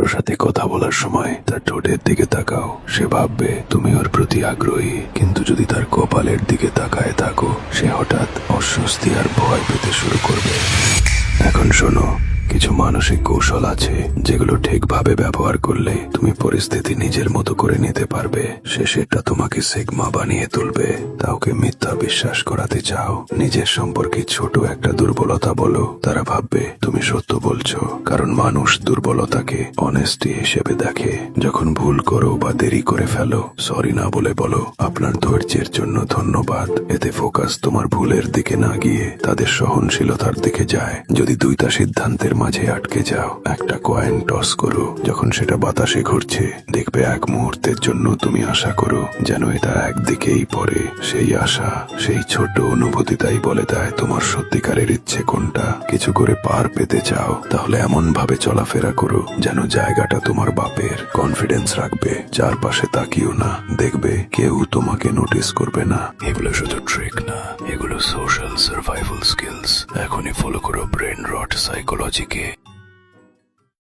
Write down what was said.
কারো সাথে কথা বলার সময় তার ঠোঁটের দিকে তাকাও, সে ভাববে তুমি ওর প্রতি আগ্রহী। কিন্তু যদি তার কপালের দিকে তাকায় থাকো, সে হঠাৎ অস্বস্তি আর ভয় পেতে শুরু করবে। এখন শোনো, কিছু মানসিক কৌশল আছে যেগুলো ঠিকভাবে ব্যবহার করলে তুমি পরিস্থিতি নিজের মতো করে নিতে পারবে। সেটা তোমাকে সিগমা বানিয়ে তুলবে। কাউকে মিথ্যা বিশ্বাস করাতে চাও, নিজের সম্পর্কে ছোট একটা দুর্বলতা বলো, তারা ভাববে তুমি সত্য বলছো। কারণ মানুষ দুর্বলতাকে অনেস্টি হিসেবে দেখে। যখন ভুল করো বা দেরি করে ফেলো, সরি না বলে বলো আপনার ধৈর্যের জন্য ধন্যবাদ। এতে ফোকাস তোমার ভুলের দিকে না গিয়ে তাদের সহনশীলতার দিকে যায়। যদি দুইটা সিদ্ধান্তের মাঝে আটকে যাও, একটা কয়েন টস করো। যখন সেটা বাতাসে ঘুরছে, দেখবে এক মুহূর্তের জন্য তুমি আশা করো যেন এটা একদিকেই পড়ে। সেই আশা, সেই ছোট অনুভূতি তাই বলে দেয় তোমার সত্যিকারের ইচ্ছে কোনটা। কিছু করে পার পেতে চাও, তাহলে এমন ভাবে চলাফেরা করো যেন জায়গাটা তোমার বাপের। কনফিডেন্স রাখবে, চারপাশে তাকিও না, দেখবে কেউ তোমাকে নোটিস করবে না। এগুলো শুধু ট্রিক না, এগুলো সোশ্যাল সার্ভাইভাল স্কিলস। এখনই ফলো করো ব্রেন রট সাইকোলজিকে।